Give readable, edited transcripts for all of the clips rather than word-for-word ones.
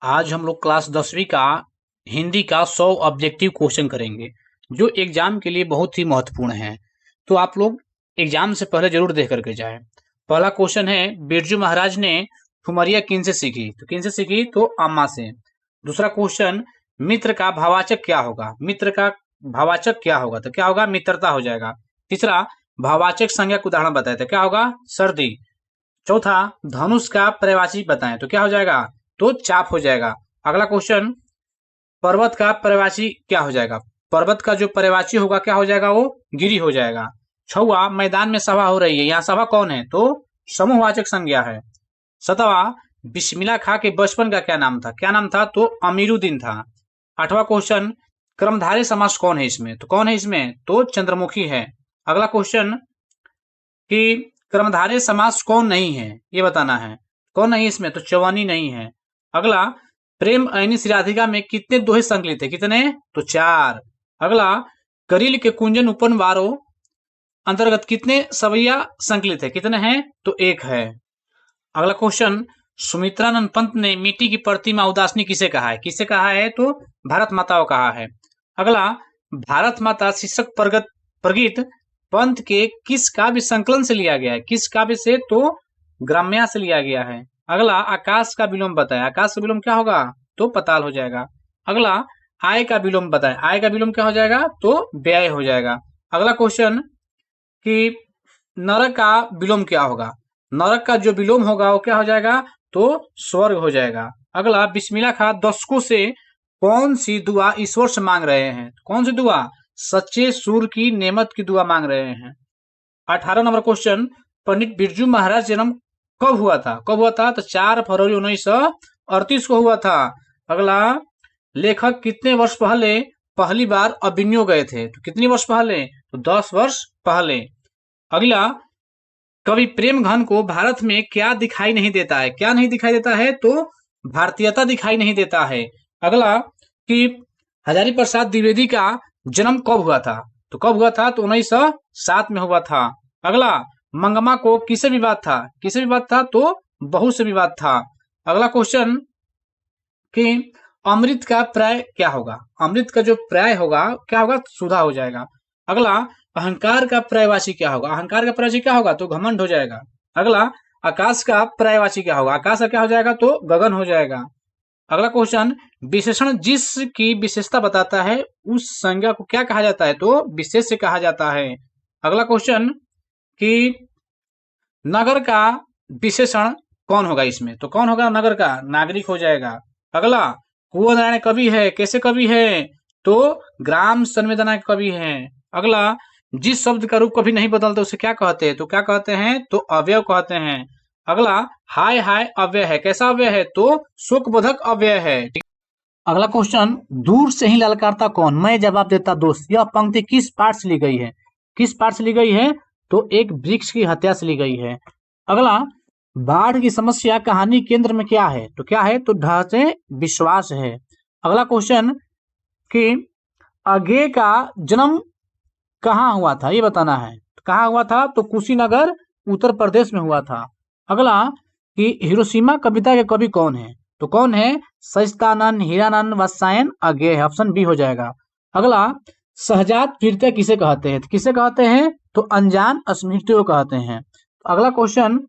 आज हम लोग क्लास 10वीं का हिंदी का 100 ऑब्जेक्टिव क्वेश्चन करेंगे जो एग्जाम के लिए बहुत ही महत्वपूर्ण है। तो आप लोग एग्जाम से पहले जरूर देख करके जाएं। पहला क्वेश्चन है, बिरजू महाराज ने ठुमरिया किन से सीखी? तो किन से सीखी? तो अम्मा से। दूसरा क्वेश्चन, मित्र का भावाचक क्या होगा? मित्र का भावाचक क्या होगा? तो क्या होगा? मित्रता हो जाएगा। तीसरा, भावाचक संज्ञा का उदाहरण बताए तो क्या होगा? सर्दी। चौथा, धनुष का पर्यायवाची बताएं तो क्या हो जाएगा? तो चाप हो जाएगा। अगला क्वेश्चन, पर्वत का पर्यायवाची क्या हो जाएगा? पर्वत का जो पर्यायवाची होगा क्या हो जाएगा? वो गिरी हो जाएगा। छठवां, मैदान में सभा हो रही है, यहाँ सभा कौन है? तो समूहवाचक संज्ञा है। सातवां, बिस्मिल्लाह खां के बचपन का क्या नाम था? क्या नाम था? तो अमीरुद्दीन था। आठवां क्वेश्चन, कर्मधारय समास कौन है इसमें? तो कौन है इसमें? तो चंद्रमुखी है। अगला क्वेश्चन कि कर्मधारय समास कौन नहीं है, ये बताना है। कौन नहीं इसमें? तो चौवन्नी नहीं है। अगला, प्रेम ऐनी राधिका में कितने दोहे संकलित है? कितने? तो 4। अगला, करील के कुंजन उपन वारो अंतर्गत कितने सवैया संकलित है? कितने हैं? तो 1 है। अगला क्वेश्चन, सुमित्रानंद पंत ने मिट्टी की प्रतिमा उदासनी किसे कहा है? किसे कहा है? तो भारत माता को कहा है। अगला, भारत माता शीर्षक प्रगीत पंत के किस काव्य संकलन से लिया गया है? किस काव्य से? तो ग्राम्या से लिया गया है। अगला, आकाश का विलोम बताया। आकाश का विलोम क्या होगा? तो पताल हो जाएगा। अगला, आय का विलोम बताए। आय का विलोम क्या हो जाएगा? तो व्यय हो जाएगा। अगला क्वेश्चन कि नरक का विलोम क्या होगा? नरक का जो विलोम होगा वो क्या हो जाएगा? तो स्वर्ग हो जाएगा। अगला, बिस्मिल्लाह खां दर्शकों से कौन सी दुआ ईश्वर से मांग रहे हैं? कौन सी दुआ? सच्चे सूर की नेमत की दुआ मांग रहे हैं। 18 नंबर क्वेश्चन, पंडित बिरजू महाराज जन्म कब हुआ था? कब हुआ था? तो 4 फरवरी 1938 को हुआ था। अगला, लेखक कितने वर्ष पहले पहली बार अभिनव गए थे? तो कितनी वर्ष पहले? तो 10 वर्ष पहले। अगला, कवि प्रेम घन को भारत में क्या दिखाई नहीं देता है? क्या नहीं दिखाई देता है? तो भारतीयता दिखाई नहीं देता है। अगला, कि हजारी प्रसाद द्विवेदी का जन्म कब हुआ था? तो कब हुआ था? तो 1907 में हुआ था। अगला, मंगमा को किसे विवाद था? किसे विवाद था? तो बहू से विवाद था। अगला क्वेश्चन कि अमृत का पर्याय क्या होगा? अमृत का जो पर्याय होगा क्या होगा? सुधा हो जाएगा। अगला, अहंकार का पर्यायवाची क्या होगा? अहंकार का पर्यायवाची क्या होगा? तो घमंड हो जाएगा। अगला, आकाश का पर्यायवाची क्या होगा? आकाश का क्या हो जाएगा? तो गगन हो जाएगा। अगला क्वेश्चन, विशेषण जिसकी विशेषता बताता है उस संज्ञा को क्या कहा जाता है? तो विशेष्य कहा जाता है। अगला क्वेश्चन कि नगर का विशेषण कौन होगा इसमें? तो कौन होगा नगर का? नागरिक हो जाएगा। अगला, कुंवर नारायण कवि है, कैसे कवि है? तो ग्राम संवेदना के कवि है। अगला, जिस शब्द का रूप कभी नहीं बदलता उसे क्या कहते हैं? तो क्या कहते हैं? तो अवयव कहते हैं। अगला, हाय हाय अव्यय है, कैसा अव्यय है? तो शोकबोधक अव्यय है। अगला क्वेश्चन, दूर से ही ललकारता कौन, मैं जवाब देता दोस्त, यह पंक्ति किस पाठ से ली गई है? किस पाठ से ली गई है? तो एक वृक्ष की हत्या से ली गई है। अगला, बाढ़ की समस्या कहानी केंद्र में क्या है? तो क्या है? तो ढांचे विश्वास है। अगला क्वेश्चन कि अज्ञेय का जन्म कहाँ हुआ था, ये बताना है। कहाँ हुआ था? तो कुशीनगर उत्तर प्रदेश में हुआ था। अगला, कि हिरोशिमा कविता के कवि कौन है? तो कौन है? सचिदानंद, हीरानंद, वात्स्यायन, अज्ञेय है। ऑप्शन बी हो जाएगा। अगला, सहजात प्रीत्या किसे कहते हैं? तो किसे कहते हैं? तो अनजान स्मृतियों कहते हैं। अगला क्वेश्चन,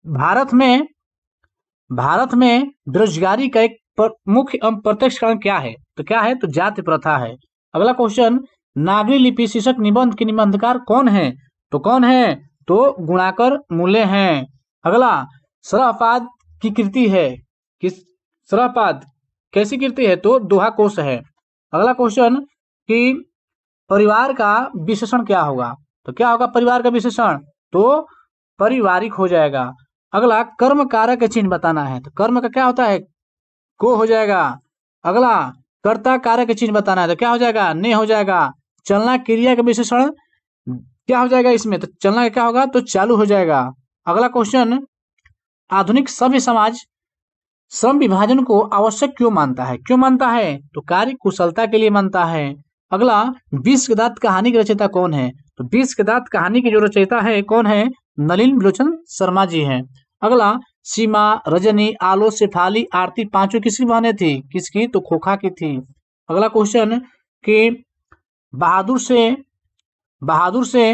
भारत में बेरोजगारी का एक मुख्य एवं प्रत्यक्ष कारण क्या है? तो क्या है? तो जाति प्रथा है। अगला क्वेश्चन, नागरी लिपि शीर्षक निबंध के निबंधकार कौन है? तो कौन है? तो गुणाकर मूल्य हैं। अगला, सरहपाद की कृति है, किस सरहपाद कैसी कृति है? तो दोहा कोश है। अगला क्वेश्चन कि परिवार का विशेषण क्या होगा? तो क्या होगा परिवार का विशेषण? तो पारिवारिक हो जाएगा। अगला, कर्म कारक का चिन्ह बताना है, तो कर्म का क्या होता है? को हो जाएगा। अगला, कर्ता कारक का चिन्ह बताना है, तो क्या हो जाएगा? ने हो जाएगा। चलना क्रिया का विशेषण क्या हो जाएगा इसमें? तो चलना का क्या होगा? तो चालू हो जाएगा। अगला क्वेश्चन, आधुनिक सभ्य समाज श्रम विभाजन को आवश्यक क्यों मानता है? क्यों मानता है? तो कार्य कुशलता के लिए मानता है। अगला, विष के दांत कहानी के रचयिता कौन है? तो विष के दांत कहानी के जो रचयिता है कौन है? नलिन विलोचन शर्मा जी हैं। अगला, सीमा, रजनी, आलो, शेफाली, आरती पांचों किसकी बहनें थी? किसकी? तो खोखा की थी। अगला क्वेश्चन कि बहादुर से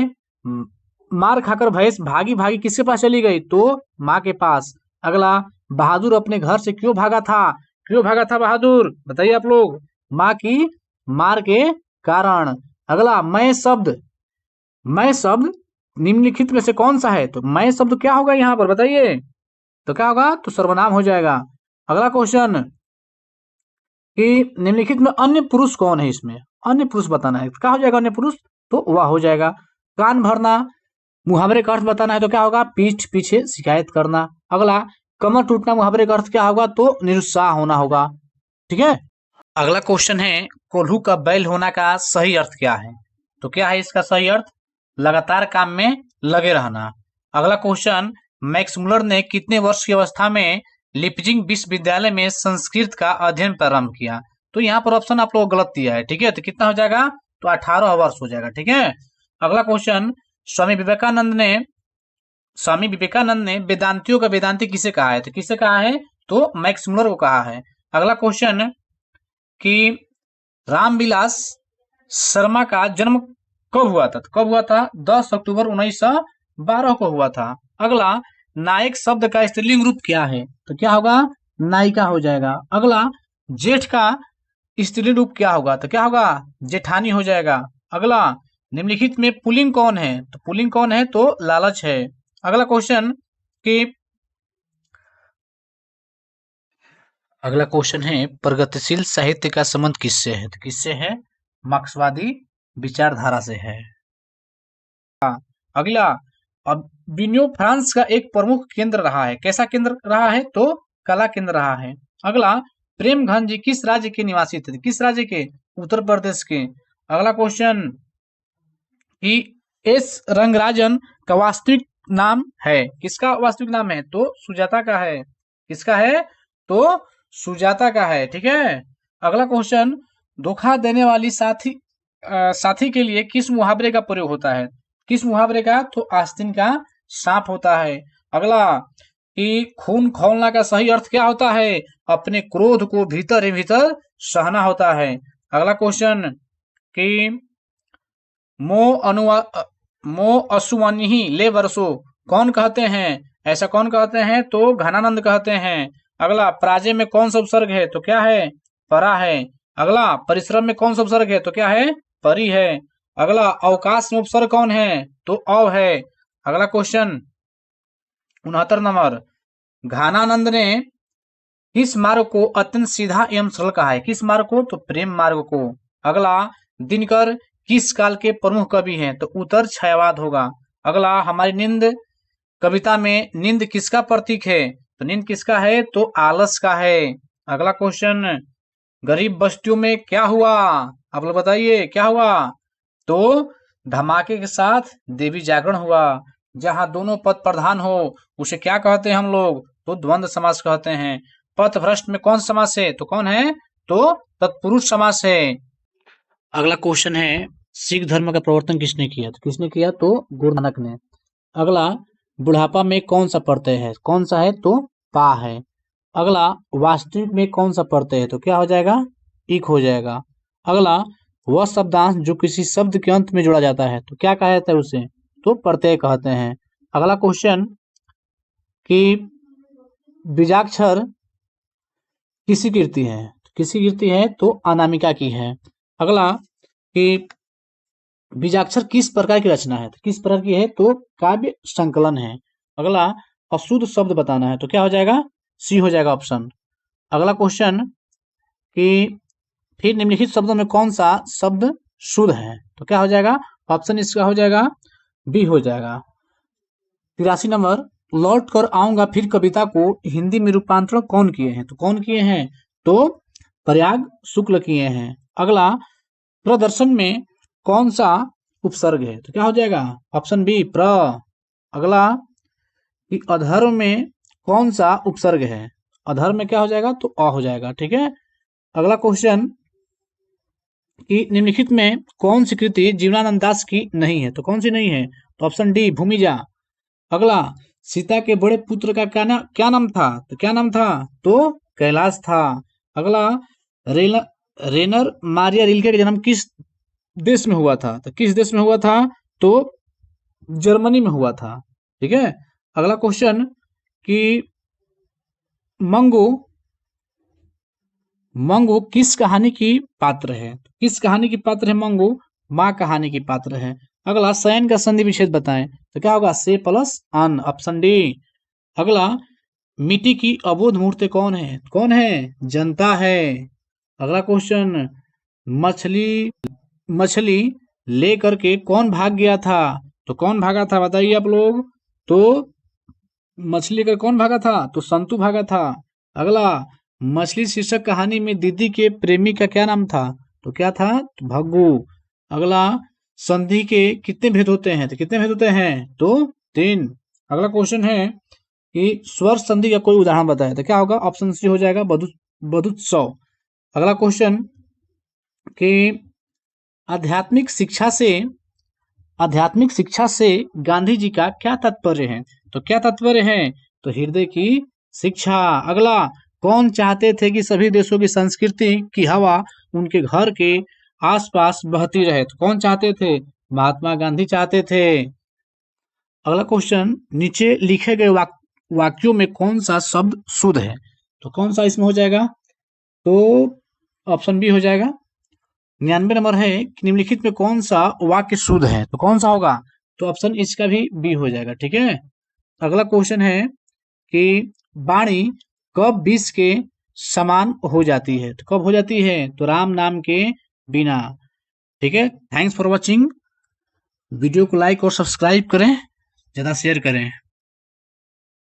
मार खाकर भैंस भागी भागी किसके पास चली गई? तो माँ के पास। अगला, बहादुर अपने घर से क्यों भागा था? क्यों भागा था बहादुर? बताइए आप लोग। माँ की मार के कारण। अगला, मैं शब्द निम्नलिखित में से कौन सा है? तो मैं शब्द क्या होगा यहाँ पर बताइए? तो क्या होगा? तो सर्वनाम हो जाएगा। अगला क्वेश्चन कि निम्नलिखित में अन्य पुरुष कौन है? इसमें अन्य पुरुष बताना है। क्या हो जाएगा अन्य पुरुष? तो वह हो जाएगा। कान भरना, मुहावरे का अर्थ बताना है तो क्या होगा? पीठ पीछे शिकायत करना। अगला, कमर टूटना, मुहावरे का अर्थ क्या होगा? तो निरुत्साह होना होगा। ठीक है। अगला क्वेश्चन है, कोल्हू का बैल होना का सही अर्थ क्या है? तो क्या है इसका सही अर्थ? लगातार काम में लगे रहना। अगला क्वेश्चन, मैक्स मुलर ने कितने वर्ष की अवस्था में लिपजिंग विश्वविद्यालय में संस्कृत का अध्ययन प्रारंभ किया? तो यहाँ पर ऑप्शन आप लोग गलत दिया है। ठीक है, तो कितना हो जाएगा? तो 18 वर्ष हो जाएगा। ठीक है। अगला क्वेश्चन, स्वामी विवेकानंद ने वेदांतियों का वेदांती किसे कहा है? तो किसे कहा है? तो मैक्स मुलर को कहा है। अगला क्वेश्चन कि रामविलास शर्मा का जन्म कब हुआ था? तो कब हुआ था? 10 अक्टूबर 1912 को हुआ था। अगला, नायक शब्द का स्त्रीलिंग रूप क्या है? तो क्या होगा? नायिका हो जाएगा। अगला, जेठ का स्त्रीलिंग रूप क्या होगा? तो क्या होगा? जेठानी हो जाएगा। अगला, निम्नलिखित में पुल्लिंग कौन है? तो पुल्लिंग कौन है? तो लालच है। अगला क्वेश्चन कि अगला क्वेश्चन है, प्रगतिशील साहित्य का संबंध किससे है? तो किससे है? मार्क्सवादी विचारधारा से है। अगला, अब बिन्यो फ्रांस का एक प्रमुख केंद्र रहा है। कैसा केंद्र रहा है? तो कला केंद्र रहा है। अगला, प्रेमघन जी किस राज्य के निवासी थे? किस राज्य के? उत्तर प्रदेश के। अगला क्वेश्चन कि एस रंगराजन का वास्तविक नाम है? किसका वास्तविक नाम है? तो सुजाता का है। किसका है? तो सुजाता का है। ठीक है। अगला क्वेश्चन, धोखा देने वाली साथी के लिए किस मुहावरे का प्रयोग होता है? किस मुहावरे का? तो आस्तीन का सांप होता है। अगला, कि खून खौलना का सही अर्थ क्या होता है? अपने क्रोध को भीतर ही भीतर सहना होता है। अगला क्वेश्चन कि मो असुवनिहि ले वर्षो कौन कहते हैं? ऐसा कौन कहते हैं? तो घनानंद कहते हैं। अगला, पराजय में कौन सा उपसर्ग है? तो क्या है? परा है। अगला, परिश्रम में कौन सा उपसर्ग है? तो क्या है? परी है। अगला, अवकाश में उपसर्ग कौन है? तो अव है। अगला क्वेश्चन 69 नंबर, घनानंद ने किस मार्ग को अत्यंत सीधा एवं सरल कहा है? किस मार्ग को? तो प्रेम मार्ग को। अगला, दिनकर किस काल के प्रमुख कवि हैं? तो उत्तर छायावाद होगा। अगला, हमारी नींद कविता में नींद किसका प्रतीक है? तो नींद किसका है? तो आलस का है। अगला क्वेश्चन, गरीब बस्तियों में क्या हुआ? आप लोग बताइए क्या हुआ? तो धमाके के साथ देवी जागरण हुआ। जहां दोनों पद प्रधान हो उसे क्या कहते हैं हम लोग? तो द्वंद्व समास कहते हैं। पथभ्रष्ट में कौन समास है? तो कौन है? तो तत्पुरुष समास है। अगला क्वेश्चन है, सिख धर्म का प्रवर्तन किसने किया? तो किसने किया? तो गुरु नानक ने। अगला, बुढ़ापा में कौन सा प्रत्यय है? कौन सा है? तो पा है। अगला, वास्तविक में कौन सा प्रत्यय है? तो क्या हो जाएगा? इक हो जाएगा। अगला, वह शब्दांश जो किसी शब्द के अंत में जोड़ा जाता है तो क्या कहा जाता है उसे? तो प्रत्यय कहते हैं। अगला क्वेश्चन कि बीजाक्षर किसकी कीर्ति है? किसकी कीर्ति है? तो अनामिका की है। अगला, कि बीजाक्षर किस प्रकार की रचना है? तो किस प्रकार की है? तो काव्य संकलन है। अगला, अशुद्ध शब्द बताना है तो क्या हो जाएगा? सी हो जाएगा ऑप्शन। अगला क्वेश्चन कि फिर निम्नलिखित शब्दों में कौन सा शब्द शुद्ध है? तो क्या हो जाएगा? ऑप्शन इसका हो जाएगा बी हो जाएगा। 83 नंबर, लौट कर आऊंगा फिर कविता को हिंदी में रूपांतरण कौन किए हैं? तो कौन किए हैं? तो प्रयाग शुक्ल किए हैं। अगला, प्रदर्शन में कौन सा उपसर्ग है? तो क्या हो जाएगा? ऑप्शन बी प्र। अगला, कि अधर्म में कौन सा उपसर्ग है? अधर्म में क्या हो जाएगा? तो अ हो जाएगा। ठीक है। अगला क्वेश्चन कि निम्नलिखित में कौन सी कृति जीवनानंद दास की नहीं है? तो कौन सी नहीं है? तो ऑप्शन डी भूमिजा। अगला, सीता के बड़े पुत्र का क्या नाम था? तो क्या नाम था? तो कैलाश था। अगला, रेनर मारिया रिल्के का जन्म किस देश में हुआ था? तो किस देश में हुआ था? तो जर्मनी में हुआ था। ठीक है। अगला क्वेश्चन कि मंगू मंगू किस कहानी की पात्र है? किस कहानी की पात्र है मंगू? माँ कहानी की पात्र है। अगला, शयन का संधि विच्छेद बताएं। तो क्या होगा? से प्लस अन, ऑप्शन डी। अगला, मिट्टी की अबोध मूर्ति कौन है? कौन है? जनता है। अगला क्वेश्चन, मछली मछली ले करके कौन भाग गया था? तो कौन भागा था बताइए आप लोग। तो मछली लेकर कौन भागा था? तो संतू भागा था। अगला, मछली शीर्षक कहानी में दीदी के प्रेमी का क्या नाम था? तो क्या था? तो भग्गू। अगला, संधि के कितने भेद होते हैं? तो कितने भेद होते हैं? तो 3। अगला क्वेश्चन है कि स्वर संधि का कोई उदाहरण बताएं। तो क्या होगा? ऑप्शन सी हो जाएगा, बधुत्सव। अगला क्वेश्चन कि आध्यात्मिक शिक्षा से गांधी जी का क्या तात्पर्य है? तो क्या तात्पर्य है? तो हृदय की शिक्षा। अगला, कौन चाहते थे कि सभी देशों की संस्कृति की हवा उनके घर के आसपास बहती रहे? तो कौन चाहते थे? महात्मा गांधी चाहते थे। अगला क्वेश्चन, नीचे लिखे गए वाक्यों में कौन सा शब्द शुद्ध है? तो कौन सा इसमें हो जाएगा? तो ऑप्शन बी हो जाएगा। 99 नंबर है कि निम्नलिखित में कौन सा वाक्य शुद्ध है? तो कौन सा होगा? तो ऑप्शन इसका भी बी हो जाएगा। ठीक है। अगला क्वेश्चन है कि वाणी कब विष के समान हो जाती है? तो कब हो जाती है? तो राम नाम के बिना। ठीक है। Thanks for watching. वीडियो को लाइक और सब्सक्राइब करें, ज़्यादा शेयर करें।